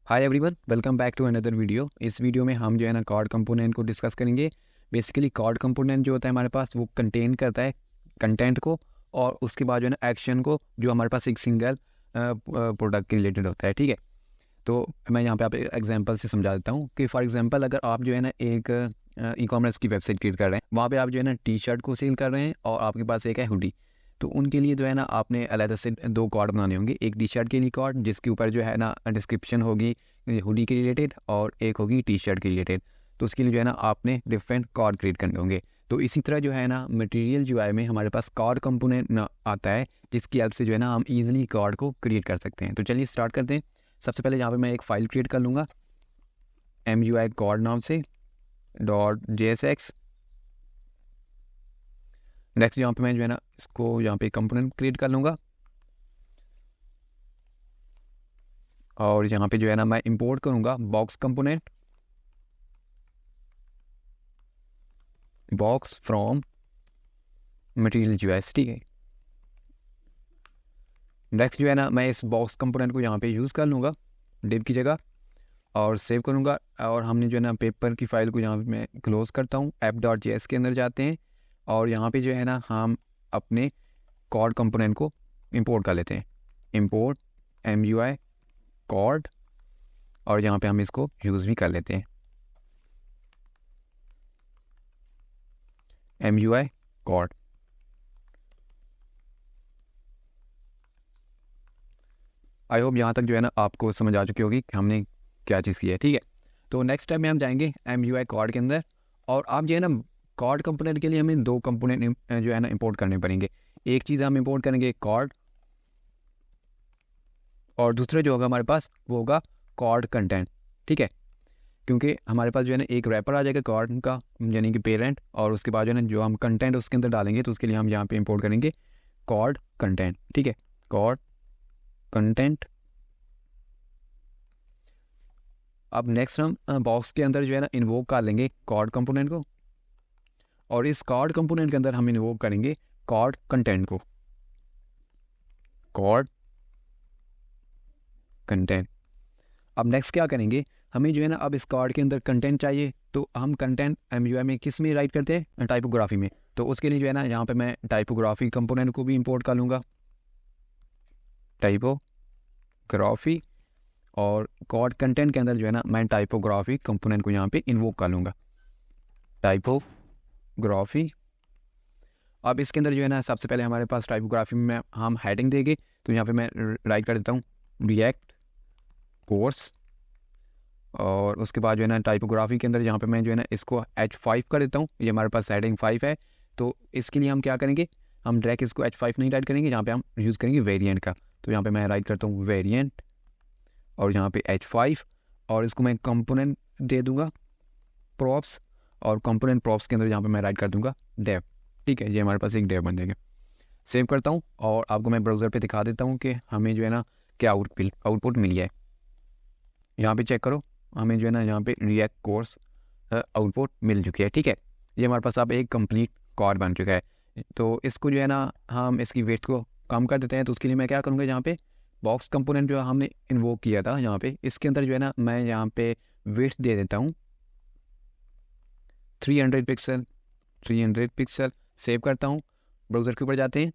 Hi everyone, welcome back to another video. इस वीडियो में हम जो है ना कार्ड कंपोनेंट को डिस्कस करेंगे। बेसिकली कार्ड कंपोनेंट जो होता है हमारे पास वो कंटेन करता है कंटेंट को, और उसके बाद जो है ना एक्शन को, जो हमारे पास एक सिंगल प्रोडक्ट के रिलेटेड होता है। ठीक है, तो मैं यहाँ पे आप एग्जांपल से समझा देता हूँ कि फॉर एग्जांपल अगर आप जो है ना एक ई कॉमर्स की वेबसाइट क्रिएट कर रहे हैं, वहाँ पे आप जो है ना टी शर्ट को सेल कर रहे हैं और आपके पास एक है हुडी। तो उनके लिए जो है ना आपने अलग से दो कार्ड बनाने होंगे। एक टी शर्ट के लिए कार्ड जिसके ऊपर जो है ना डिस्क्रिप्शन होगी हुडी के रिलेटेड, और एक होगी टी शर्ट के रिलेटेड। तो उसके लिए जो है ना आपने डिफरेंट कार्ड क्रिएट करने होंगे। तो इसी तरह जो है ना मटेरियल जो है में हमारे पास कार्ड कंपोनेंट आता है, जिसकी हेल्प से जो है ना हम ईजिली कार्ड को क्रिएट कर सकते हैं। तो चलिए स्टार्ट करते हैं। सबसे पहले यहाँ पे मैं एक फ़ाइल क्रिएट कर लूँगा MUI कार्ड नाम से .jsx। नेक्स्ट यहाँ पे मैं जो है ना इसको यहाँ पे कंपोनेंट क्रिएट कर लूँगा, और यहाँ पे जो है ना मैं इंपोर्ट करूँगा box component, box from material JS। ठीक है, नेक्स्ट जो है ना मैं इस बॉक्स कंपोनेंट को यहाँ पे यूज़ कर लूँगा डिव की जगह, और सेव करूँगा। और हमने जो है ना पेपर की फाइल को यहाँ पे मैं क्लोज करता हूँ। app.js के अंदर जाते हैं, और यहाँ पे जो है ना हम अपने कार्ड कंपोनेंट को इंपोर्ट कर लेते हैं। इंपोर्ट MUI कार्ड, और यहाँ पे हम इसको यूज़ भी कर लेते हैं MUI कार्ड। आई होप यहाँ तक जो है ना आपको समझ आ चुकी होगी कि हमने क्या चीज़ की है। ठीक है, तो नेक्स्ट टाइम में हम जाएंगे MUI कार्ड के अंदर, और आप जो है ना कार्ड कंपोनेंट के लिए हमें दो कंपोनेंट जो है ना इंपोर्ट करने पड़ेंगे। एक चीज़ हम इंपोर्ट करेंगे कार्ड, और दूसरा जो होगा हमारे पास वो होगा कार्ड कंटेंट। ठीक है, क्योंकि हमारे पास जो है ना एक रैपर आ जाएगा कार्ड का, यानी कि पेरेंट, और उसके बाद जो है ना जो हम कंटेंट उसके अंदर डालेंगे, तो उसके लिए हम यहाँ पे इंपोर्ट करेंगे कार्ड कंटेंट। ठीक है, कार्ड कंटेंट। अब नेक्स्ट हम बॉक्स के अंदर जो है ना इन्वोक कर लेंगे कार्ड कंपोनेंट को, और इस कार्ड कंपोनेंट के अंदर हम इन्वोक करेंगे कार्ड कंटेंट को, कार्ड कंटेंट। अब नेक्स्ट क्या करेंगे, हमें जो है ना अब इस कार्ड के अंदर कंटेंट चाहिए। तो हम कंटेंट MUI में किस में राइट करते हैं, टाइपोग्राफी में। तो उसके लिए जो है ना यहाँ पे मैं टाइपोग्राफी कंपोनेंट को भी इंपोर्ट कर लूँगा, टाइपोग्राफी, और कार्ड कंटेंट के अंदर जो है ना मैं टाइपोग्राफी कंपोनेंट को यहाँ पे इन्वोक कर लूँगा, टाइपोग्राफी। अब इसके अंदर जो है ना सबसे पहले हमारे पास टाइपोग्राफी में हम हेडिंग देंगे। तो यहाँ पे मैं राइट कर देता हूँ रिएक्ट कोर्स, और उसके बाद जो है ना टाइपोग्राफी के अंदर यहाँ पे मैं जो है ना इसको H5 कर देता हूँ। ये हमारे पास हेडिंग 5 है। तो इसके लिए हम क्या करेंगे, हम डायरेक्ट इसको H5 नहीं राइट करेंगे, यहाँ पे हम यूज़ करेंगे वेरिएंट का। तो यहाँ पे मैं राइट करता हूँ वेरिएंट, और यहाँ पे H5, और इसको मैं कंपोनेंट दे दूँगा प्रॉप्स, और कंपोनेंट प्रॉप्स के अंदर यहाँ पे मैं राइट कर दूँगा डेव। ठीक है, ये हमारे पास एक डेव बन जाएगा। सेव करता हूँ, और आपको मैं ब्राउज़र पे दिखा देता हूँ कि हमें जो है ना क्या आउटपुट मिली है। यहाँ पे चेक करो, हमें जो है ना यहाँ पे रिएक्ट कोर्स आउटपुट मिल चुकी है। ठीक है, ये हमारे पास अब एक कंप्लीट कार्ड बन चुका है। तो इसको जो है ना हम इसकी वेट को कम कर देते हैं। तो उसके लिए मैं क्या करूँगा, यहाँ पे बॉक्स कंपोनेंट जो हमने इन्वोक किया था यहाँ पे, इसके अंदर जो है ना मैं यहाँ पे वेट दे देता हूँ 300 पिक्सल, 300 पिक्सल। सेव करता हूँ, ब्राउज़र के ऊपर जाते हैं,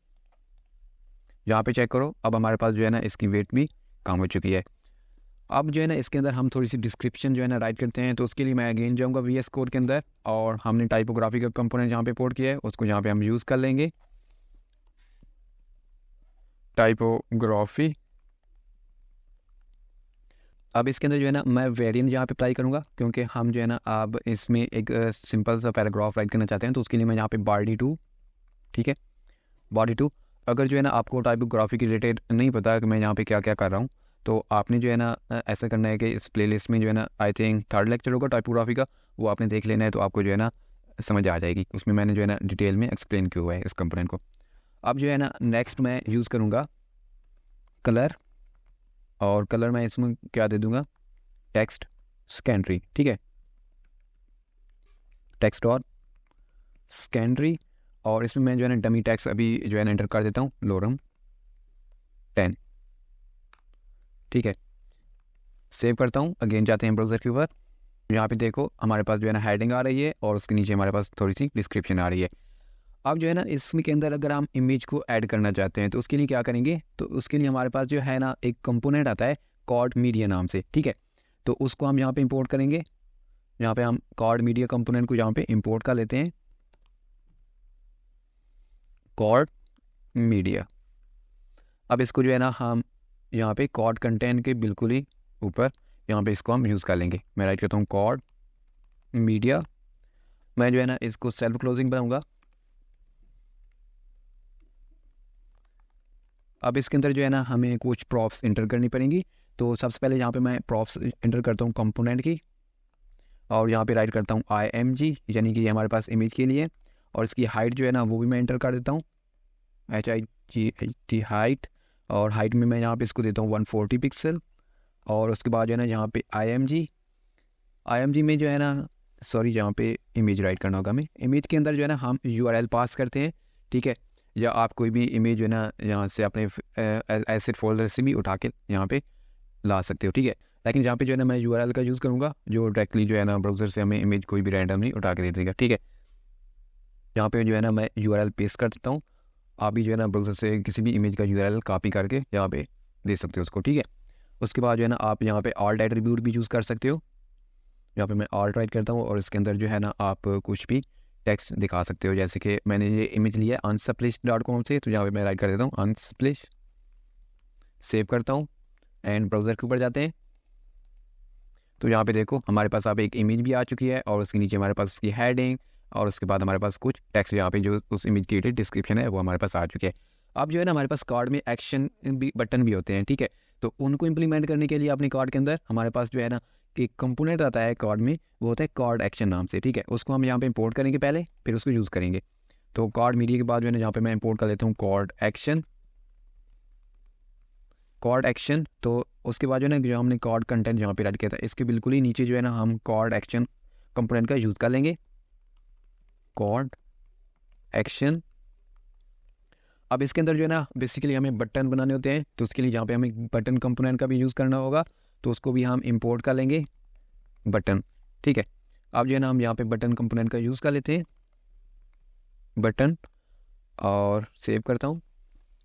यहाँ पे चेक करो, अब हमारे पास जो है ना इसकी वेट भी कम हो चुकी है। अब जो है ना इसके अंदर हम थोड़ी सी डिस्क्रिप्शन जो है ना राइट करते हैं। तो उसके लिए मैं अगेन जाऊँगा VS कोड के अंदर, और हमने टाइपोग्राफी का कंपोनेंट जहाँ पे पोर्ट किया है उसको यहाँ पे हम यूज़ कर लेंगे, टाइपोग्राफी। अब इसके अंदर जो है ना मैं वेरिएंट यहाँ पे अप्लाई करूँगा, क्योंकि हम जो है ना अब इसमें एक सिंपल सा पैराग्राफ राइट करना चाहते हैं। तो उसके लिए मैं यहाँ पे body2, ठीक है, body2। अगर जो है ना आपको टाइपोग्राफी के रिलेटेड नहीं पता कि मैं यहाँ पे क्या क्या कर रहा हूँ, तो आपने जो है ना ऐसा करना है कि इस प्लेलिस्ट में जो है ना आई थिंक 3rd लेक्चर होगा टाइपोग्राफी का, वो आपने देख लेना है। तो आपको जो है ना समझ आ जाएगी, उसमें मैंने जो है ना डिटेल में एक्सप्लेन किया हुआ है इस कंपोनेंट को। अब जो है ना नेक्स्ट मैं यूज़ करूँगा कलर, और कलर मैं इसमें क्या दे दूँगा, टेक्स्ट सेकेंडरी। ठीक है, टेक्स्ट और सेकेंडरी, और इसमें मैं जो है ना डमी टैक्स अभी जो है ना एंटर कर देता हूँ लोरम 10। ठीक है, सेव करता हूँ, अगेन जाते हैं ब्राउज़र के ऊपर। यहाँ पे देखो हमारे पास जो है ना हेडिंग आ रही है और उसके नीचे हमारे पास थोड़ी सी डिस्क्रिप्शन आ रही है। अब जो है ना इसमें के अंदर अगर हम इमेज को ऐड करना चाहते हैं तो उसके लिए क्या करेंगे, तो उसके लिए हमारे पास जो है ना एक कंपोनेंट आता है कॉर्ड मीडिया नाम से, ठीक है। तो उसको हम यहाँ पे इंपोर्ट करेंगे। यहाँ पे हम कॉर्ड मीडिया कंपोनेंट को यहाँ पे इंपोर्ट कर लेते हैं, कॉर्ड मीडिया। अब इसको जो है ना हम यहाँ पे कॉर्ड कंटेंट के बिल्कुल ही ऊपर यहाँ पे इसको हम यूज़ कर लेंगे। मैं राइट करता हूँ कॉर्ड मीडिया। मैं जो है ना इसको सेल्फ क्लोजिंग बनाऊंगा। अब इसके अंदर जो है ना हमें कुछ प्रॉप्स इंटर करनी पड़ेंगी। तो सबसे पहले यहाँ पे मैं प्रॉप्स इंटर करता हूँ कंपोनेंट की, और यहाँ पे राइट करता हूँ IMG, यानी कि ये हमारे पास इमेज के लिए। और इसकी हाइट जो है ना वो भी मैं इंटर कर देता हूँ, HIT हाइट। और हाइट में मैं यहाँ पे इसको देता हूँ 140 पिक्सल। और उसके बाद जो है ना यहाँ पे IMG में जो है ना, सॉरी यहाँ पे इमेज राइट करना होगा हमें। इमेज के अंदर जो है ना हम URL पास करते हैं, ठीक है। या आप कोई भी इमेज जो है ना यहाँ से अपने एसेट फोल्डर से भी उठा के यहाँ पे ला सकते हो, ठीक है। लेकिन यहाँ पे जो है ना मैं URL का यूज़ करूँगा, जो डायरेक्टली जो है ना ब्राउज़र से हमें इमेज कोई भी रैंडमली उठा के दे देगा, ठीक है। यहाँ पे जो है ना मैं URL पेस्ट कर देता हूँ। आप भी जो है ना ब्राउज़र से किसी भी इमेज का URL कॉपी करके यहाँ पे दे सकते हो उसको, ठीक है। उसके बाद जो है ना आप यहाँ पे ऑल्ट एट्रीब्यूट भी यूज़ कर सकते हो। यहाँ पे मैं ऑल्ट राइट करता हूँ और इसके अंदर जो है ना आप कुछ भी टेक्स्ट दिखा सकते हो। जैसे कि मैंने ये इमेज लिया है unsplash.com से, तो यहाँ पे मैं राइट कर देता हूँ unsplash, सेव करता हूँ एंड ब्राउज़र के ऊपर जाते हैं। तो यहाँ पे देखो हमारे पास अब एक इमेज भी आ चुकी है और उसके नीचे हमारे पास उसकी हेडिंग और उसके बाद हमारे पास कुछ टेक्स्ट यहाँ पे जो उस इमेज की डिस्क्रिप्शन है वो हमारे पास आ चुकी है। अब जो है ना हमारे पास कार्ड में एक्शन भी बटन भी होते हैं, ठीक है। तो उनको इम्प्लीमेंट करने के लिए अपने कार्ड के अंदर हमारे पास जो है ना एक कंपोनेंट आता है कार्ड में, वो होता है कार्ड एक्शन नाम से, ठीक है। उसको हम यहाँ पे इंपोर्ट करेंगे पहले, फिर उसको यूज़ करेंगे। तो कार्ड मीडिया के बाद जो है ना यहाँ पे मैं इंपोर्ट कर लेता हूँ कार्ड एक्शन। तो उसके बाद जो है ना जो हमने कार्ड कंटेंट यहाँ पे ऐड किया था इसके बिल्कुल ही नीचे जो है ना हम कार्ड एक्शन कंपोनेंट का यूज़ कर लेंगे, कार्ड एक्शन। अब इसके अंदर जो है ना बेसिकली हमें बटन बनाने होते हैं, तो उसके लिए यहाँ पे हमें बटन कंपोनेंट का भी यूज़ करना होगा, तो उसको भी हम इंपोर्ट कर लेंगे, बटन, ठीक है। अब जो है ना हम यहाँ पे बटन कंपोनेंट का यूज़ कर लेते हैं, बटन, और सेव करता हूँ।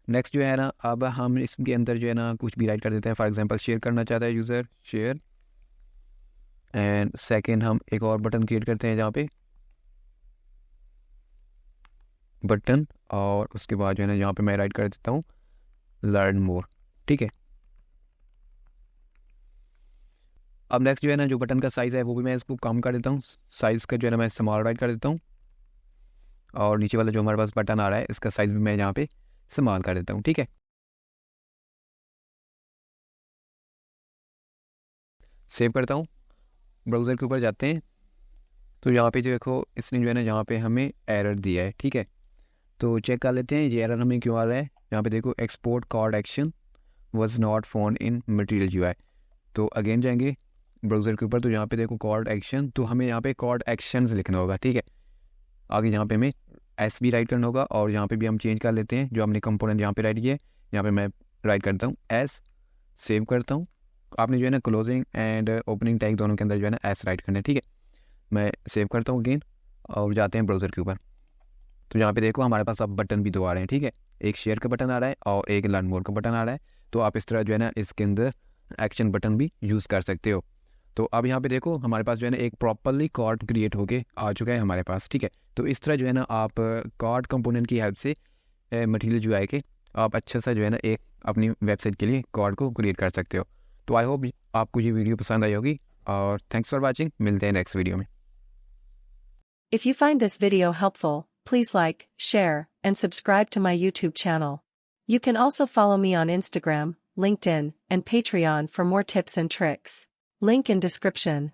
नेक्स्ट जो है ना अब हम इसके अंदर जो है ना कुछ भी राइट कर देते हैं। फॉर एग्जांपल शेयर करना चाहता है यूज़र, शेयर। एंड सेकंड हम एक और बटन क्रिएट करते हैं जहाँ पे बटन, और उसके बाद जो है ना यहाँ पे मैं राइट कर देता हूँ लर्न मोर, ठीक है। अब नेक्स्ट जो है ना जो बटन का साइज़ है वो भी मैं इसको कम कर देता हूँ, साइज़ का जो है ना मैं स्मॉल राइट कर देता हूँ। और नीचे वाला जो हमारे पास बटन आ रहा है इसका साइज़ भी मैं यहाँ पे स्मॉल कर देता हूँ, ठीक है। सेव करता हूँ, ब्राउज़र के ऊपर जाते हैं। तो यहाँ पे जो देखो इसने जो है ना यहाँ पे हमें एरर दिया है, ठीक है। तो चेक कर लेते हैं ये एरर हमें क्यों आ रहा है। यहाँ पे देखो export card action was not found in material UI. तो अगेन जाएंगे ब्राउज़र के ऊपर, तो यहाँ पे देखो कार्ड एक्शन, तो हमें यहाँ पे कार्ड एक्शंस लिखना होगा, ठीक है। आगे यहाँ पे हमें एस भी राइट करना होगा, और यहाँ पे भी हम चेंज कर लेते हैं जो हमने कंपोनेंट यहाँ पे राइट किया है, यहाँ पे मैं राइट करता हूँ एस, सेव करता हूँ। आपने जो है ना क्लोजिंग एंड ओपनिंग टैग दोनों के अंदर जो है ना एस राइट करना है, ठीक है। मैं सेव करता हूँ अगेन और जाते हैं ब्राउज़र के ऊपर। तो यहाँ पे देखो हमारे पास अब बटन भी दो आ रहे हैं, ठीक है। एक शेयर का बटन आ रहा है और एक लर्न मोर का बटन आ रहा है। तो आप इस तरह जो है ना इसके अंदर एक्शन बटन भी यूज़ कर सकते हो। तो अब यहाँ पे देखो हमारे पास जो है ना एक प्रॉपरली कार्ड क्रिएट होके आ चुका है हमारे पास, ठीक है। तो इस तरह जो है ना आप कार्ड कंपोनेंट की हेल्प से मटेरियल जो है कि आप अच्छा सा जो है ना एक अपनी वेबसाइट के लिए कार्ड को क्रिएट कर सकते हो। तो आई होप आपको ये वीडियो पसंद आई होगी, और थैंक्स फॉर वॉचिंग। मिलते हैं नेक्स्ट वीडियो में। If you find this video helpful, please like, share, and subscribe to my YouTube channel. You can also follow me on Instagram, LinkedIn, and Patreon for more tips and tricks. Link in description.